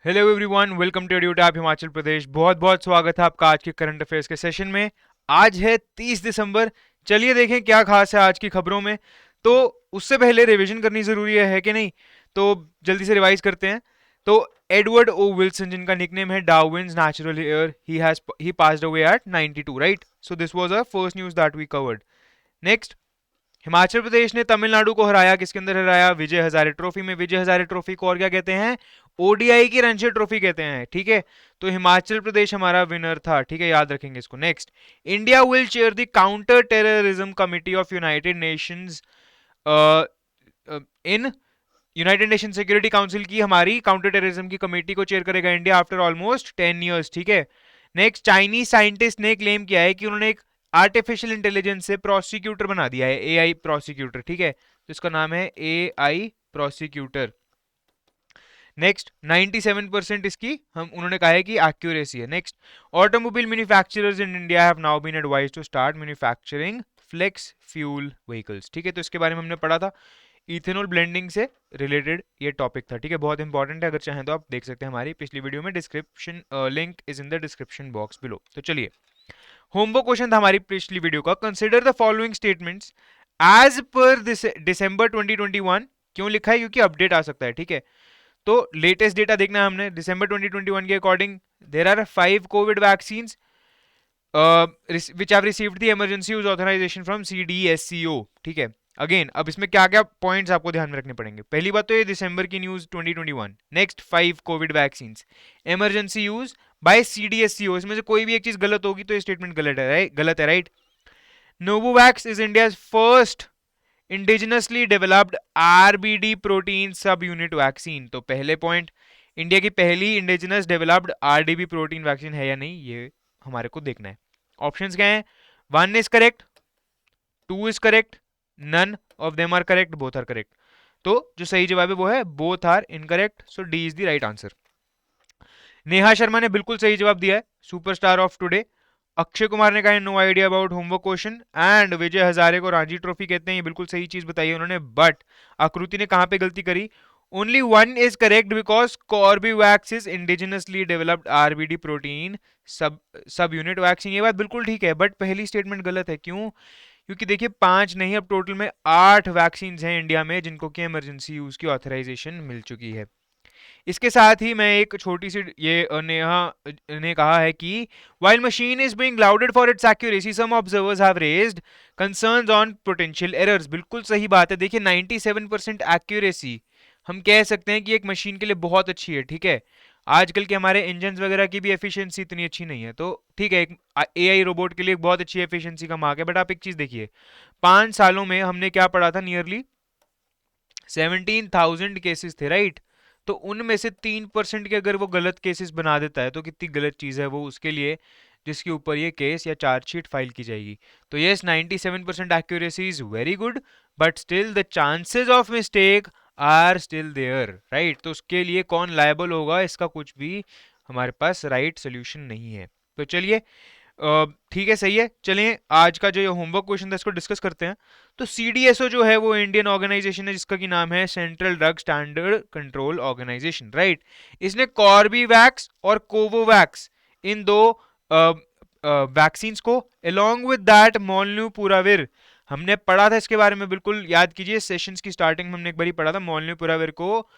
Hello everyone, welcome to radio tap Himachal Pradesh. बहुत बहुत स्वागत है आपका आज के करंट अफेयर्स के सेशन में। आज है 30 दिसंबर। चलिए देखें क्या खास है आज की खबरों में। तो उससे पहले रिवीजन करनी जरूरी है कि नहीं? तो जल्दी से रिवाइज करते हैं। तो एडवर्ड ओ विल्सन, जिनका निकनेम है Darwin's natural heir, he passed away at 92, right? So this was a first news that we covered. Next, Himachal Pradesh ने तमिलनाडु को हराया। किसके अंदर हराया? विजय हजारे ट्रॉफी में। विजय हजारे ट्रॉफी को और क्या कहते हैं? ओडीआई की रणजी ट्रॉफी कहते हैं, ठीक है। तो हिमाचल प्रदेश हमारा विनर था, ठीक है, याद रखेंगे इसको। Next, India will chair the counter terrorism committee of United Nations in United nation security council की हमारी काउंटर टेररिज्म की कमेटी को चेयर करेगा इंडिया आफ्टर ऑलमोस्ट 10 years, ठीक है। नेक्स्ट, चाइनीज साइंटिस्ट ने क्लेम किया है कि उन्होंने एक आर्टिफिशियल इंटेलिजेंस से प्रोसिक्यूटर बना दिया है, एआई प्रोसिक्यूटर, ठीक है। तो इसका नाम है एआई प्रोसिक्यूटर। नेक्स्ट, 97% इसकी हम उन्होंने कहा है कि एक्यूरेसी है। Next, automobile manufacturers in India have now been advised to start manufacturing flex fuel vehicles, ठीक है। तो इसके बारे में हमने पढ़ा था, इथेनॉल ब्लेंडिंग से रिलेटेड ये टॉपिक था, ठीक है। बहुत इंपॉर्टेंट है, अगर चाहें तो आप देख सकते हैं हमारी पिछली वीडियो में। Description link is in the description box below. तो चलिए, होमवर्क क्वेश्चन था हमारी पिछली वीडियो का। Consider the following statements as per December 2021। क्यों लिखा है? क्योंकि अपडेट आ सकता है, ठीक है। तो लेटेस्ट डेटा देखना है हमने दिसंबर 2021 के according. There are 5 Covid vaccine which have received the emergency use authorization from CDSCO, ठीक है। अगेन, अब इसमें क्या क्या पॉइंट्स आपको ध्यान में रखने पड़ेंगे। पहली बात तो ये दिसंबर की news 2021। Next, 5 Covid vaccine emergency use by CDSCO. इसमें से कोई भी एक चीज गलत होगी तो ये स्टेटमेंट गलत है, right? Novavax is India first indigenously developed RBD protein sub unit vaccine. तो पहले पॉइंट, इंडिया की पहली indigenous developed RDB protein vaccine है या नहीं, ये हमारे को देखना है। ऑप्शंस क्या हैं? 1 is correct, 2 is correct, none of them are correct, both are correct. तो जो सही जवाब है वो है both are incorrect, so D is the right answer. Neha Sharma ने बिल्कुल सही जवाब दिया है, superstar of today. Akshay Kumar ने कहा है no idea about homework question. And Vijay Hazare को रणजी ट्रॉफी कहते हैं, ये बिल्कुल सही चीज बताई है उन्होंने। बट आकृति ने कहां पे गलती करी? Only 1 is correct because Corbevax is indigenously developed RBD protein sub unit vaccine. ये बात बिल्कुल ठीक है, बट पहली स्टेटमेंट गलत है। क्यों? क्योंकि देखिए 5 नहीं, अब टोटल में 8 वैक्सीन हैं इंडिया में जिनको कि इमरजेंसी यूज की ऑथराइजेशन मिल चुकी है। इसके साथ ही मैं एक छोटी सी ये नेहा ने कहा है कि while machine is being lauded for its accuracy, some observers have raised concerns on potential errors। बिल्कुल सही बात है। देखिए 97% एक्यूरेसी हम कह सकते हैं कि एक मशीन के लिए बहुत अच्छी है, ठीक है। आजकल के हमारे इंजन वगैरह की भी एफिशिएंसी इतनी अच्छी नहीं है, तो ठीक है, एक एआई रोबोट के लिए एक बहुत अच्छी एफिशिएंसी का मार्क है। बट आप एक चीज देखिए, 5 सालों में हमने क्या पढ़ा था? नियरली 17,000 केसेस थे, राइट? तो उनमें से 3% के अगर वो गलत केसेस बना देता है तो कितनी गलत चीज है वो उसके लिए, जिसके ऊपर ये केस या चार्जशीट फाइल की जाएगी। तो yes, 97% accuracy is very good, but still the chances of mistake are still there, right? तो उसके लिए कौन लायबल होगा, इसका कुछ भी हमारे पास राइट सोल्यूशन नहीं है। तो चलिए, ठीक है, सही है। चलिए आज का जो ये होमवर्क क्वेश्चन था इसको डिस्कस करते हैं। तो सीडीएसओ जो है वो इंडियन ऑर्गेनाइजेशन है जिसका की नाम है central drug standard control organization, right? इसने कॉर्बीवैक्स और कोवोवैक्स इन दो वैक्सीन को अलोंग विद दैट मोलनुपुराविर, हमने पढ़ा था इसके बारे में, बिल्कुल याद कीजिए। सेशंस की स्टार्टिंग में हमने एक बार ही पढ़ा था, मोलनुपुराविर को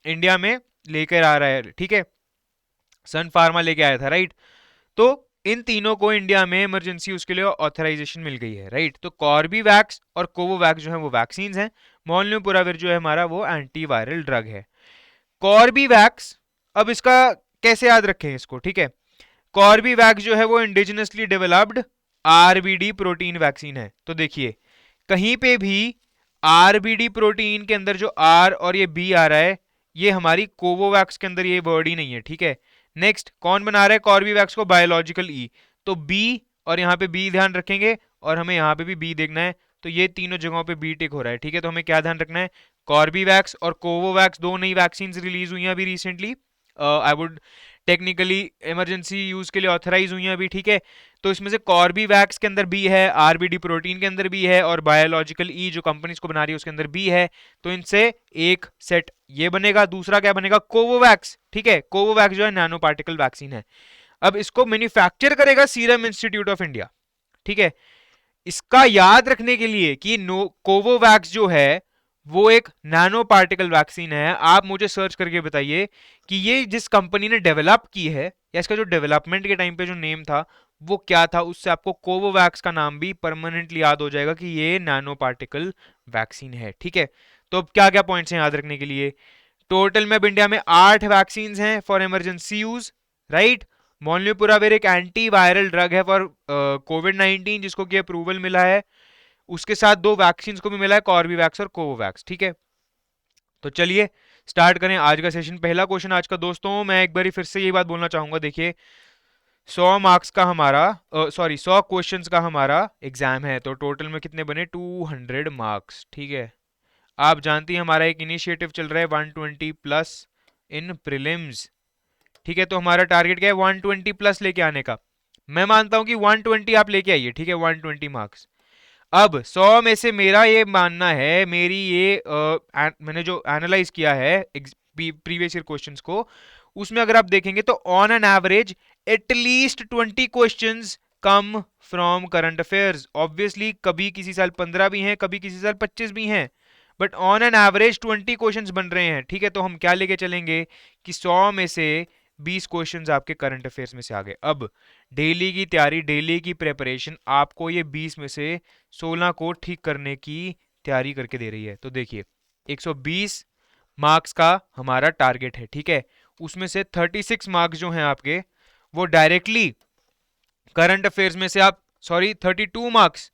इंडिया में लेकर आ रहा है, ठीक है। सन फार्मा लेके आया था, राइट? तो इन तीनों को इंडिया में इमरजेंसी उसके लिए ऑथराइजेशन मिल गई है, राइट? तो कॉर्बीवैक्स और कोवोवैक्स जो है वो वैक्सीन हैं। मोलनुपुराविर जो है हमारा वो एंटीवायरल ड्रग है। कॉर्बीवैक्स, अब इसका कैसे याद रखें इसको, ठीक है। कॉर्बीवैक्स जो है वो indigenously developed RBD protein vaccine है। तो देखिए कहीं पे भी आरबीडी प्रोटीन के अंदर जो आर और ये बी आ रहा है, ये हमारी कोवोवैक्स के अंदर ये वर्ड ही नहीं है, ठीक है। नेक्स्ट, कौन बना रहा है कॉर्बीवैक्स को? बायोलॉजिकल ई। तो बी और यहाँ पे बी ध्यान रखेंगे, और हमें यहाँ पे भी बी देखना है। तो ये तीनों जगहों पे बी टिक हो रहा है, ठीक है। तो हमें क्या ध्यान रखना है? कॉर्बीवैक्स और कोवोवैक्स दो नई वैक्सीन रिलीज हुई हैं अभी recently. I would technically emergency use के लिए ऑथराइज हुई हैं अभी, ठीक है। तो इसमें से कॉर्बीवैक्स के अंदर बी है, आरबीडी प्रोटीन के अंदर बी है, और बायोलॉजिकल ई जो कंपनी इसको बना रही है उसके अंदर बी है। तो इनसे एक सेट ये बनेगा, दूसरा क्या बनेगा, कोवोवैक्स, ठीक है। कोवोवैक्स जो है नैनो पार्टिकल वैक्सीन है। अब इसको मैन्युफैक्चर करेगा सीरम इंस्टीट्यूट ऑफ इंडिया, ठीक है। इसका याद रखने के लिए कि कोवोवैक्स जो है वो एक नैनो पार्टिकल वैक्सीन है। आप मुझे सर्च करके बताइए कि ये जिस कंपनी ने डेवलप की है, या इसका जो डेवलपमेंट के टाइम पे जो नेम था वो क्या था, उससे आपको कोवोवैक्स का नाम भी परमानेंटली याद हो जाएगा कि ये नैनो पार्टिकल वैक्सीन है, ठीक है। तो अब क्या क्या पॉइंट्स हैं याद रखने के लिए। टोटल में अब इंडिया में 8 वैक्सीन हैं for emergency use, right. Molnupiravir एक एंटी वायरल ड्रग है फॉर कोविड-19 जिसको कि अप्रूवल मिला है। उसके साथ 2 वैक्सीन को भी मिला है, कॉर्बीवैक्स और कोवोवैक्स, ठीक है। तो चलिए स्टार्ट करें आज का सेशन। पहला क्वेश्चन आज का दोस्तों, मैं एक बार फिर से ये बात बोलना चाहूंगा, देखिए 100 मार्क्स का हमारा 100 क्वेश्चंस का हमारा एग्जाम है, तो टोटल में कितने बने 200 मार्क्स, ठीक है। आप जानती हैं हमारा एक इनिशिएटिव चल रहा है 120 प्लस इन प्रीलिम्स, ठीक है। तो हमारा टारगेट क्या है 120 प्लस लेके आने का। मैं मानता हूं कि 120 आप लेके आइए, ठीक है, 120 मार्क्स। अब 100 में से मेरा ये मानना है, मेरी ये मैंने जो एनालाइज किया है प्रीवियस ईयर क्वेश्चंस को, उसमें अगर आप देखेंगे तो on an average at least 20 questions come from current affairs. Obviously कभी किसी साल 15 भी हैं, कभी किसी साल 25 भी हैं, but on an average 20 questions बन रहे हैं, ठीक है। तो हम क्या लेके चलेंगे कि 100 में से 20 क्वेश्चंस आपके करंट अफेयर्स में से आ गए। अब डेली की तैयारी, डेली की प्रिपरेशन आपको ये 20 में से 16 को ठीक करने की तैयारी करके दे रही है। तो देखिए 120 मार्क्स का हमारा टारगेट है, ठीक है। उसमें से 36 मार्क्स जो हैं आपके वो डायरेक्टली करंट अफेयर्स में से आप 32 मार्क्स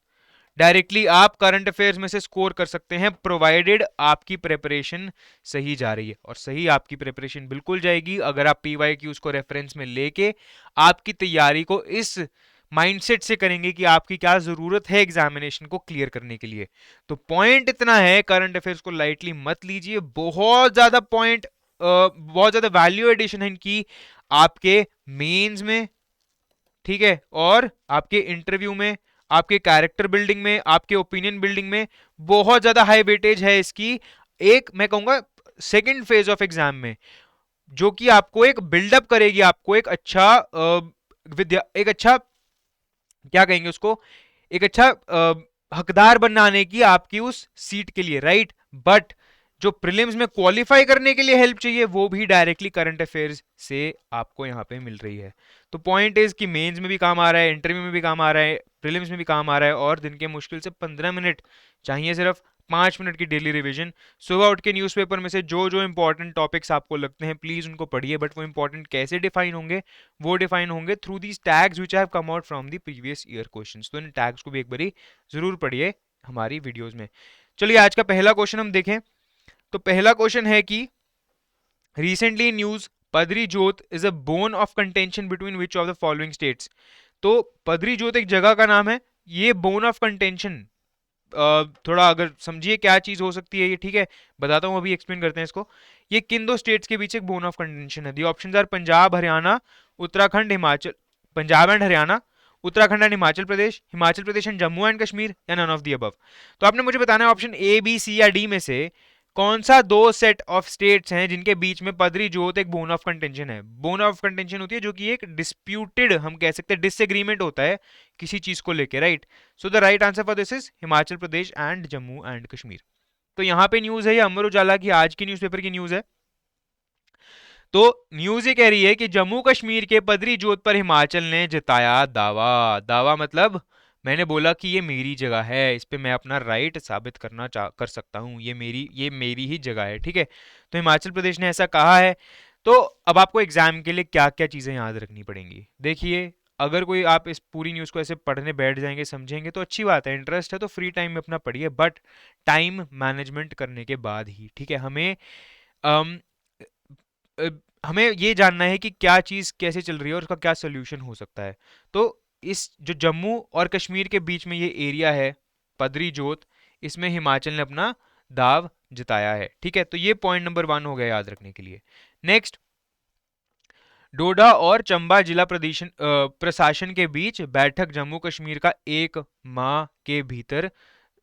डायरेक्टली आप करंट अफेयर्स में से स्कोर कर सकते हैं, प्रोवाइडेड आपकी प्रिपरेशन सही जा रही है। और सही आपकी प्रिपरेशन बिल्कुल जाएगी अगर आप PYQs को रेफरेंस में लेके आपकी तैयारी को इस माइंडसेट से करेंगे कि आपकी क्या जरूरत है एग्जामिनेशन को क्लियर करने के लिए। तो पॉइंट इतना है, करंट अफेयर्स को लाइटली मत लीजिए, बहुत ज्यादा पॉइंट, बहुत ज्यादा वैल्यू एडिशन है इनकी आपके मेंस में, ठीक है, और आपके इंटरव्यू में, आपके कैरेक्टर बिल्डिंग में, आपके ओपिनियन बिल्डिंग में बहुत ज्यादा हाई वेटेज है इसकी। एक मैं कहूंगा सेकंड फेज ऑफ एग्जाम में, जो कि आपको एक बिल्डअप करेगी, आपको एक अच्छा एक अच्छा क्या कहेंगे उसको, एक अच्छा हकदार बनाने की आपकी उस सीट के लिए, राइट। बट जो प्रीलिम्स में क्वालिफाई करने के लिए हेल्प चाहिए वो भी डायरेक्टली करंट अफेयर्स से आपको यहाँ पे मिल रही है। तो पॉइंट इज कि मेंस में भी काम आ रहा है, इंटरव्यू में भी काम आ रहा है, प्रीलिम्स में भी काम आ रहा है, और दिन के मुश्किल से 15 मिनट चाहिए, सिर्फ 5 मिनट की डेली रिवीजन। सुबह उठ के न्यूज़पेपर में से जो जो इंपॉर्टेंट टॉपिक्स आपको लगते हैं प्लीज उनको पढ़िए, बट वो इंपॉर्टेंट कैसे डिफाइन होंगे, वो डिफाइन होंगे through these tags which have come out from the previous year questions. तो इन टैग्स को भी एक बारी जरूर पढ़िए हमारी वीडियोस में। चलिए आज का पहला क्वेश्चन हम देखें। तो पहला क्वेश्चन है कि रिसेंटली न्यूज पदरी जोत is a bone of contention between which of the following states. तो पदरी जोत एक जगह का नाम है, ये बोन ऑफ कंटेंशन, थोड़ा अगर समझिए क्या चीज हो सकती है ये, ठीक है, बताता हूं, अभी एक्सप्लेन करते हैं इसको। ये किन दो स्टेट्स के बीच एक बोन ऑफ कंटेंशन है। The options are Punjab, Haryana, Uttarakhand, Himachal, Punjab and Haryana, Uttarakhand and Himachal Pradesh and Jammu and Kashmir, या नन ऑफ दी अबव। तो आपने मुझे बताना है ऑप्शन ए, बी, सी या डी में से कौन सा दो सेट ऑफ स्टेट्स हैं जिनके बीच में पदरी जोत एक बोन ऑफ कंटेंशन है। बोन ऑफ कंटेंशन होती है जो कि एक डिस्प्यूटेड, हम कह सकते हैं डिसएग्रीमेंट होता है किसी चीज को लेके, right. So the right answer for this is Himachal Pradesh and Jammu and Kashmir. तो यहाँ पे न्यूज है, ये अमर उजाला की आज की न्यूज़पेपर की न्यूज है। तो न्यूज ये कह रही है कि जम्मू कश्मीर के पदरी जोत पर हिमाचल ने जताया दावा। दावा मतलब मैंने बोला कि ये मेरी जगह है, इस पे मैं अपना राइट साबित कर सकता हूँ, ये मेरी ही जगह है, ठीक है। तो हिमाचल प्रदेश ने ऐसा कहा है। तो अब आपको एग्जाम के लिए क्या क्या चीजें याद रखनी पड़ेंगी, देखिए। अगर कोई आप इस पूरी न्यूज को ऐसे पढ़ने बैठ जाएंगे, समझेंगे तो अच्छी बात है, इंटरेस्ट है तो फ्री टाइम में अपना पढ़िए, बट टाइम मैनेजमेंट करने के बाद ही, ठीक है। अम, अ, हमें ये जानना है कि क्या चीज़ कैसे चल रही है और उसका क्या सोल्यूशन हो सकता है। तो इस जो जम्मू और कश्मीर के बीच में ये एरिया है पदरी जोत, इसमें हिमाचल ने अपना दाव जताया है, ठीक है। तो ये पॉइंट नंबर 1 हो गया याद रखने के लिए। नेक्स्ट, डोडा और चंबा जिला प्रशासन के बीच बैठक जम्मू कश्मीर का 1 माह के भीतर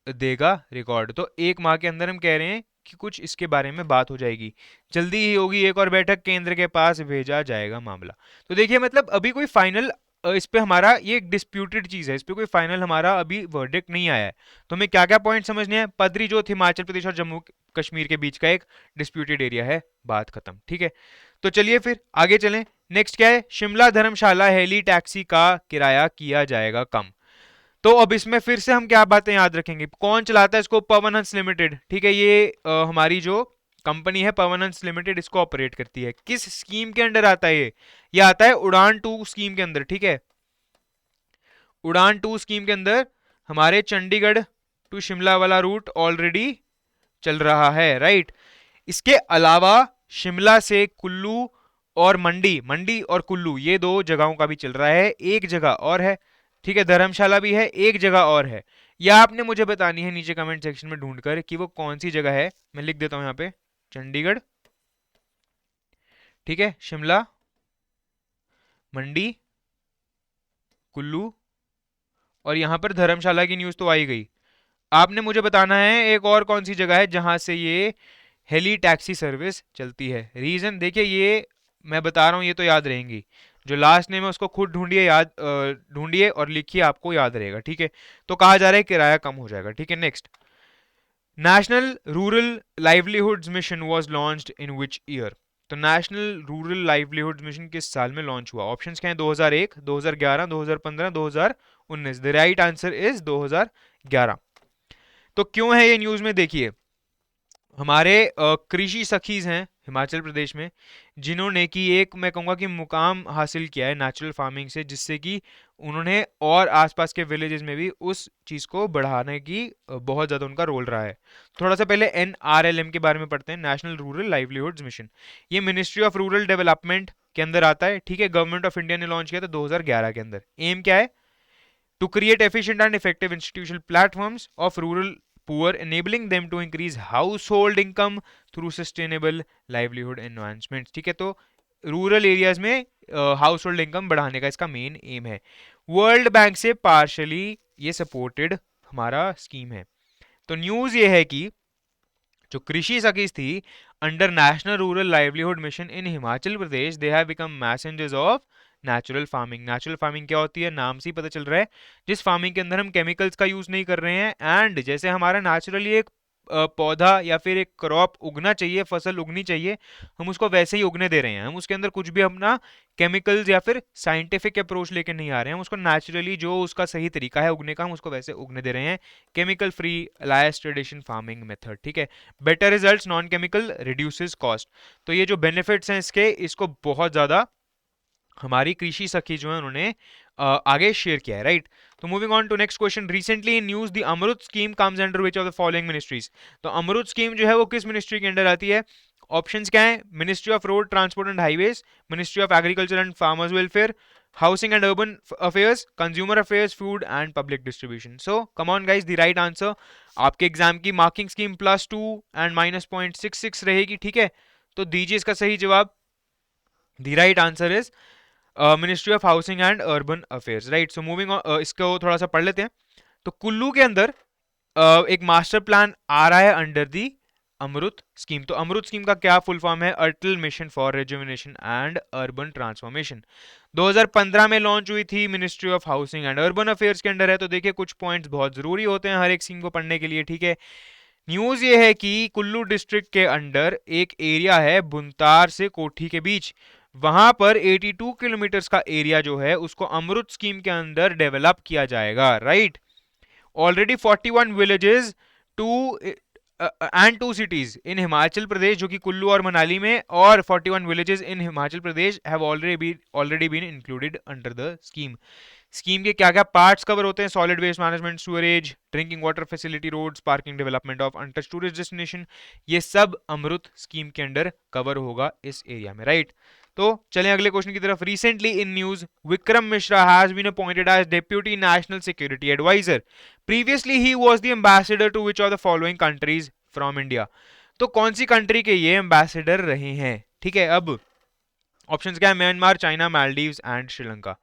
देगा रिकॉर्ड। तो 1 माह के अंदर हम कह रहे हैं कि कुछ इसके बारे में बात हो जाएगी, जल्दी ही होगी एक और बैठक, केंद्र के पास भेजा जाएगा मामला। तो देखिए मतलब अभी कोई फाइनल इस पे हमारा ये एक डिस्प्यूटेड चीज है, इस पे कोई फाइनल हमारा अभी वर्डिक्ट नहीं आया है। तो हमें क्या क्या पॉइंट समझने हैं, पदरी जोत हिमाचल प्रदेश और जम्मू कश्मीर के बीच का एक डिस्प्यूटेड एरिया है, बात खत्म, ठीक है। तो चलिए फिर आगे चलें। नेक्स्ट क्या है, शिमला धर्मशाला हेली टैक्सी का किराया किया जाएगा कम। तो अब इसमें फिर से हम क्या बातें याद रखेंगे, कौन चलाता है इसको, पवन हंस लिमिटेड, ठीक है। ये हमारी जो कंपनी है पवन हंस लिमिटेड इसको ऑपरेट करती है। किस स्कीम के अंडर आता है ये आता है उड़ान 2 स्कीम के अंदर, ठीक है। उड़ान 2 स्कीम के अंदर हमारे चंडीगढ़ टू शिमला वाला रूट ऑलरेडी चल रहा है, राइट। इसके अलावा शिमला से कुल्लू और मंडी और कुल्लू ये 2 जगहों का भी चल रहा है, एक जगह और है, ठीक है, धर्मशाला भी है, एक जगह और है। यह आपने मुझे बतानी है नीचे कमेंट सेक्शन में ढूंढकर कि वो कौन सी जगह है। मैं लिख देता हूं यहाँ पे, चंडीगढ़, ठीक है, शिमला, मंडी, कुल्लू और यहां पर धर्मशाला की न्यूज तो आई गई। आपने मुझे बताना है एक और कौन सी जगह है जहां से ये हेली टैक्सी सर्विस चलती है। रीजन देखिए, ये मैं बता रहा हूं, ये तो याद रहेंगी, जो लास्ट नेम है उसको खुद ढूंढिए, ढूंढिए और लिखिए, आपको याद रहेगा, ठीक है। तो कहा जा रहा है किराया कम हो जाएगा, ठीक है। Next, national rural livelihoods mission was launched in which year. तो नेशनल रूरल लाइवलीहुड्स मिशन किस साल में लॉन्च हुआ? ऑप्शंस क्या हैं, 2001, 2011, 2015, 2019। The right answer is 2011। तो क्यों है ये न्यूज में, देखिए हमारे कृषि सखीज हैं हिमाचल प्रदेश में, जिन्होंने कि एक मैं कहूँगा कि मुकाम हासिल किया है नेचुरल फार्मिंग से, जिससे कि उन्होंने और आसपास के विलेजेस में भी उस चीज़ को बढ़ाने की बहुत ज़्यादा उनका रोल रहा है। थोड़ा सा पहले NRLM के बारे में पढ़ते हैं, नेशनल रूरल लाइवलीहुड्स मिशन। ये मिनिस्ट्री ऑफ रूरल डेवलपमेंट के अंदर आता है, ठीक है। गवर्नमेंट ऑफ इंडिया ने लॉन्च किया था 2011 के अंदर। एम क्या है, to create efficient and effective institutional platforms of rural poor, enabling them to increase household income through sustainable livelihood enhancements, ठीक है। तो रूरल एरियाज में हाउस होल्ड इनकम बढ़ाने का इसका मेन एम है। वर्ल्ड बैंक से पार्शली ये सपोर्टेड हमारा स्कीम है। तो न्यूज ये है कि जो कृषि सखीज थी under national rural livelihood mission in Himachal Pradesh, they have become messengers of natural farming. Natural farming क्या होती है, नाम से ही पता चल रहा है, जिस फार्मिंग के अंदर हम केमिकल्स का यूज नहीं कर रहे हैं, एंड जैसे हमारा नेचुरली एक पौधा या फिर एक क्रॉप उगना चाहिए, फसल उगनी चाहिए, हम उसको वैसे ही उगने दे रहे हैं। हम उसके अंदर कुछ भी अपना केमिकल्स या फिर साइंटिफिक अप्रोच लेके नहीं आ रहे हैं, हम उसको नेचुरली जो उसका सही तरीका है उगने का, हम उसको वैसे उगने दे रहे हैं। केमिकल फ्री लाइस ट्रेडिशन फार्मिंग मेथड, ठीक है। Better results, non chemical, reduces cost. तो ये जो बेनिफिट्स हैं इसके, इसको बहुत ज्यादा हमारी कृषि सखी जो है उन्होंने आगे शेयर किया है, राइट। तो moving on to next question, recently in news the Amrut scheme comes under which of the following ministries. तो अमृत स्कीम जो है वो किस मिनिस्ट्री के अंडर आती है? ऑप्शंस क्या है, ministry of road transport and highways, ministry of agriculture and farmers welfare, housing and urban affairs, consumer affairs, food and public distribution. So come on guys, the right answer, आपके exam की marking scheme +2 and -0.66 रहेगी, ठीक है। तो दीजिए इसका सही जवाब। The right answer is ministry of housing and urban affairs, right. So moving on, इसको थोड़ा सा पढ़ लेते हैं। तो कुल्लू के अंदर एक मास्टर प्लान आ रहा है अंडर दी अमृत स्कीम। तो अमृत स्कीम का क्या फुल फॉर्म है? Atal mission for rejuvenation and urban transformation. 2015 में लॉन्च हुई थी, ministry of housing and urban affairs के अंडर है। तो देखिए कुछ पॉइंट्स बहुत जरूरी होते हैं हर एक स्कीम को पढ़ने के लिए, ठीक है। न्यूज ये है कि कुल्लू डिस्ट्रिक्ट के अंडर एक एरिया है बुनतार से कोठी के बीच, वहां पर 82 किलोमीटर का एरिया जो है उसको अमृत स्कीम के अंदर डेवलप किया जाएगा, right. Already 41 villages too and 2 cities in Himachal Pradesh, जो कि कुल्लू और मनाली में, और 41 villages in Himachal Pradesh have already been included under the scheme. Scheme के क्या क्या पार्ट्स कवर होते हैं? Solid waste management, sewerage, drinking water facility, roads, parking, development of untouched tourist destination, ये सब अमृत स्कीम के अंडर कवर होगा इस एरिया में, राइट। तो चलें अगले क्वेश्चन की तरफ। Recently in news Vikram Mishra has been appointed as deputy national security adviser. Previously he was the ambassador to which of the following countries from India. तो कौन सी कंट्री के ये एम्बेसडर रहे हैं, ठीक है। अब ऑप्शंस क्या है? Myanmar, China, Maldives and Sri Lanka.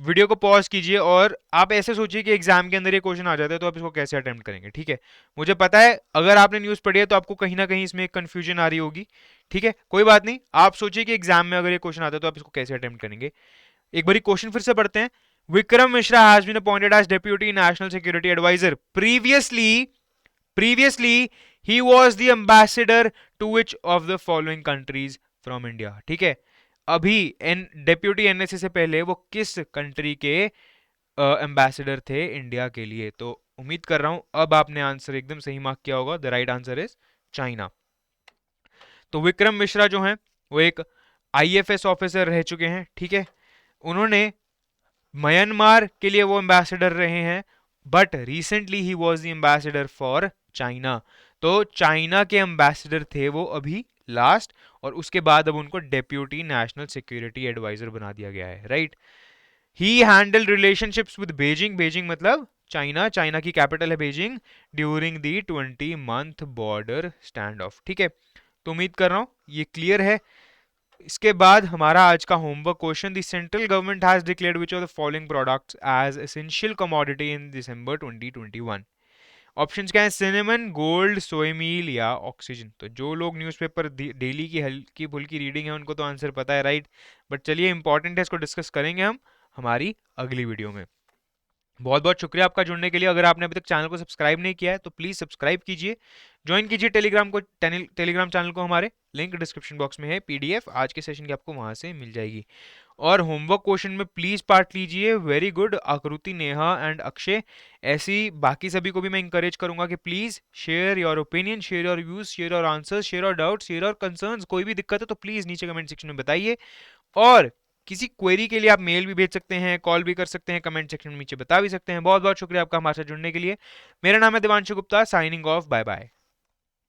Video को पॉज कीजिए और आप ऐसे सोचिए कि एग्जाम के अंदर ये क्वेश्चन आ जाता है तो आप इसको कैसे अटेम्प्ट करेंगे, ठीक है? मुझे पता है अगर आपने न्यूज़ पढ़ी है तो आपको कहीं ना कहीं इसमें कंफ्यूजन आ रही होगी, ठीक है? कोई बात नहीं, आप सोचिए कि एग्जाम में अगर ये क्वेश्चन आता है तो आप इसको कैसे अटेम्प्ट करेंगे। एक बारी क्वेश्चन फिर से पढ़ते हैं। Vikram Mishra has been appointed as deputy national security adviser. Previously he was the ambassador to which of the following countries from India, ठीक है? अभी डेप्यूटी एनएसए से पहले वो किस कंट्री के एम्बेसडर थे इंडिया के लिए? तो उम्मीद कर रहा हूं अब आपने आंसर एकदम सही मार्क किया होगा। The right answer is China. तो विक्रम मिश्रा जो हैं वो एक आईएफएस ऑफिसर रह चुके हैं, ठीक है? उन्होंने म्यांमार के लिए वो एम्बेसडर रहे हैं, but recently he was the ambassador for China. तो चाइना के एम्बेसडर थे वो अभी लास्ट, और उसके बाद अब उनको डेप्यूटी नेशनल सिक्योरिटी एडवाइजर बना दिया गया है, right? He handle relationships with Beijing, Beijing मतलब चाइना, चाइना की कैपिटल है Beijing, during the 20 month border stand of, ठीक है? तो उम्मीद कर रहा हूं ये क्लियर है। इसके बाद हमारा आज का homework question, the central government has declared which of the following products as essential commodity in December 2021। Options क्या है? सिनेमन, गोल्ड, सोया मील या ऑक्सीजन। तो जो लोग न्यूज़पेपर डेली की हल्की फुल्की रीडिंग है उनको तो आंसर पता है, राइट? बट चलिए इंपॉर्टेंट है, इसको डिस्कस करेंगे हम हमारी अगली वीडियो में। बहुत बहुत शुक्रिया आपका जुड़ने के लिए। अगर आपने अभी तक चैनल को सब्सक्राइब नहीं किया है तो प्लीज सब्सक्राइब कीजिए, ज्वाइन कीजिए टेलीग्राम चैनल को हमारे, लिंक डिस्क्रिप्शन बॉक्स में है। पीडीएफ आज के सेशन की आपको वहां से मिल जाएगी। और होमवर्क क्वेश्चन में प्लीज पार्ट लीजिए। वेरी गुड आकृति, नेहा एंड अक्षय। ऐसी बाकी सभी को भी मैं इंकरेज करूंगा कि please share your opinion, share your views, share your answers, share your doubts, share your concerns. कोई भी दिक्कत है तो प्लीज नीचे कमेंट सेक्शन में बताइए। और किसी क्वेरी के लिए आप मेल भी भेज सकते हैं, कॉल भी कर सकते हैं, कमेंट सेक्शन में नीचे बता भी सकते हैं। बहुत बहुत शुक्रिया आपका हमारे साथ जुड़ने के लिए। मेरा नाम है Divanshu Gupta, signing off, bye bye.